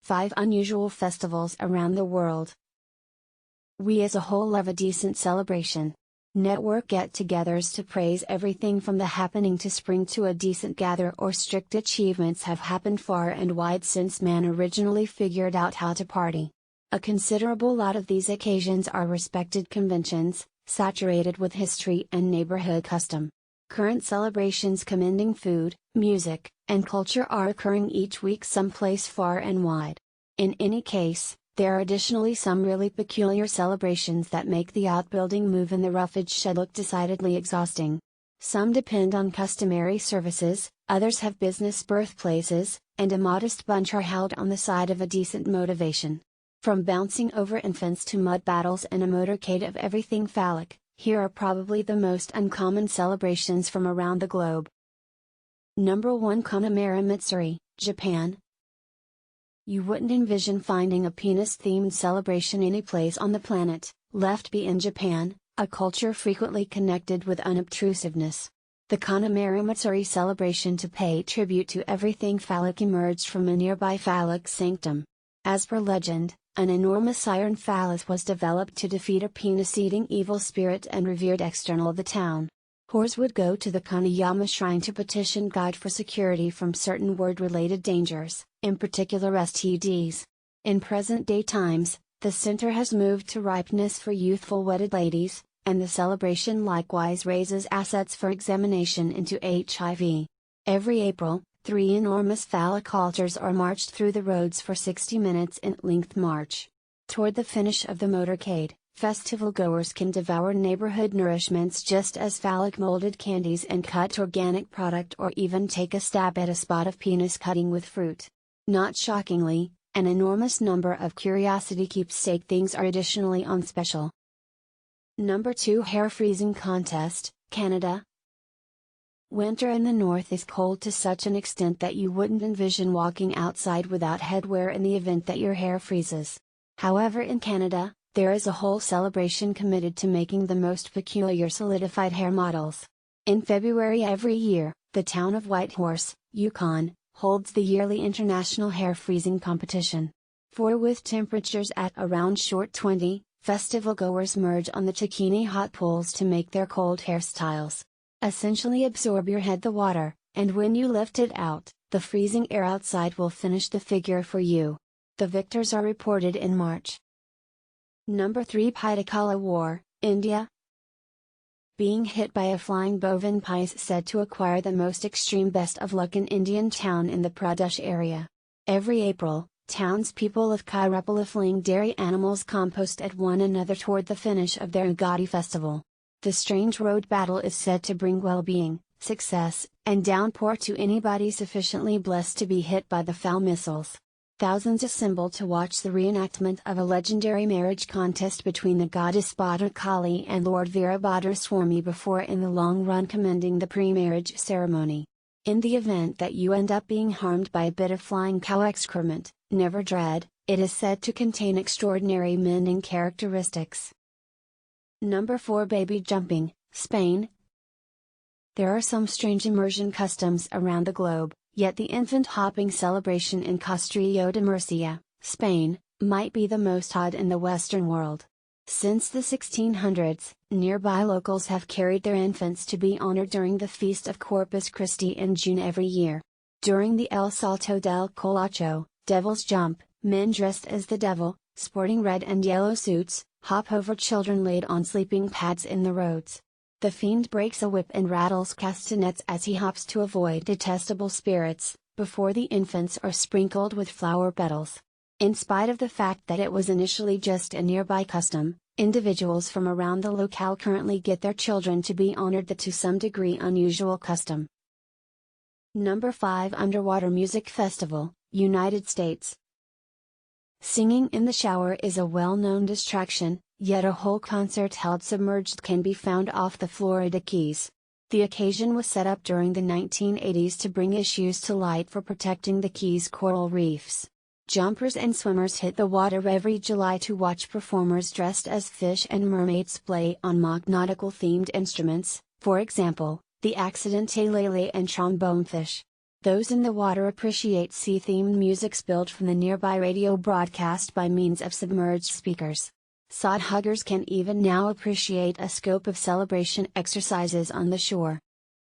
5 Unusual Festivals Around the World. We as a whole love a decent celebration. Network get-togethers to praise everything from the happening to spring to a decent gather or strict achievements have happened far and wide since man originally figured out how to party. A considerable lot of these occasions are respected conventions, saturated with history and neighborhood custom. Current celebrations commending food, music, and culture are occurring each week someplace far and wide. In any case, there are additionally some really peculiar celebrations that make the outbuilding move in the roughage shed look decidedly exhausting. Some depend on customary services, others have business birthplaces, and a modest bunch are held on the side of a decent motivation. From bouncing over infants to mud battles and a motorcade of everything phallic, here are probably the most uncommon celebrations from around the globe. Number 1 Kanamara Matsuri, Japan. You wouldn't envision finding a penis-themed celebration anyplace on the planet, left be in Japan, a culture frequently connected with unobtrusiveness. The Kanamara Matsuri celebration to pay tribute to everything phallic emerged from a nearby phallic sanctum. As per legend, an enormous iron phallus was developed to defeat a penis-eating evil spirit and revered external of the town. Whores would go to the Kanayama shrine to petition God for security from certain word-related dangers, in particular STDs. In present-day times, the center has moved to ripeness for youthful wedded ladies, and the celebration likewise raises assets for examination into HIV. Every April, 3 enormous phallic altars are marched through the roads for 60 minutes in length march. Toward the finish of the motorcade, festival goers can devour neighborhood nourishments just as phallic molded candies and cut organic product or even take a stab at a spot of penis cutting with fruit. Not shockingly, an enormous number of curiosity keepsake things are additionally on special. Number 2 Hair Freezing Contest, Canada. Winter in the north is cold to such an extent that you wouldn't envision walking outside without headwear in the event that your hair freezes. However, in Canada, there is a whole celebration committed to making the most peculiar solidified hair models. In February every year, the town of Whitehorse, Yukon, holds the yearly International Hair Freezing Competition. For with temperatures at around short 20, festival goers merge on the Takini hot pools to make their cold hairstyles. Essentially absorb your head the water, and when you lift it out, the freezing air outside will finish the figure for you. The victors are reported in March. Number 3 Pitkala War, India. Being hit by a flying bovine pie is said to acquire the most extreme best of luck in Indian town in the Pradesh area. Every April, townspeople of Kairapala fleeing dairy animals compost at one another toward the finish of their Ugadi festival. The strange road battle is said to bring well-being, success, and downpour to anybody sufficiently blessed to be hit by the foul missiles. Thousands assemble to watch the reenactment of a legendary marriage contest between the goddess Bhadrakali and Lord Veerabhadra Swami before in the long run commending the pre-marriage ceremony. In the event that you end up being harmed by a bit of flying cow excrement, never dread, it is said to contain extraordinary mending characteristics. Number 4 Baby Jumping, Spain. There are some strange immersion customs around the globe, yet the infant hopping celebration in Castrillo de Murcia, Spain, might be the most odd in the Western world. Since the 1600s, nearby locals have carried their infants to be honored during the Feast of Corpus Christi in June every year. During the El Salto del Colacho, Devil's Jump, men dressed as the devil, sporting red and yellow suits, hop over children laid on sleeping pads in the roads. The fiend breaks a whip and rattles castanets as he hops to avoid detestable spirits, before the infants are sprinkled with flower petals. In spite of the fact that it was initially just a nearby custom, individuals from around the locale currently get their children to be honored, the to some degree unusual custom. Number 5 Underwater Music Festival, United States. Singing in the shower is a well-known distraction, yet a whole concert held submerged can be found off the Florida Keys. The occasion was set up during the 1980s to bring issues to light for protecting the Keys' coral reefs. Jumpers and swimmers hit the water every July to watch performers dressed as fish and mermaids play on mock nautical-themed instruments, for example, the accidentalele and trombonefish. Those in the water appreciate sea-themed music spilled from the nearby radio broadcast by means of submerged speakers. Sod huggers can even now appreciate a scope of celebration exercises on the shore.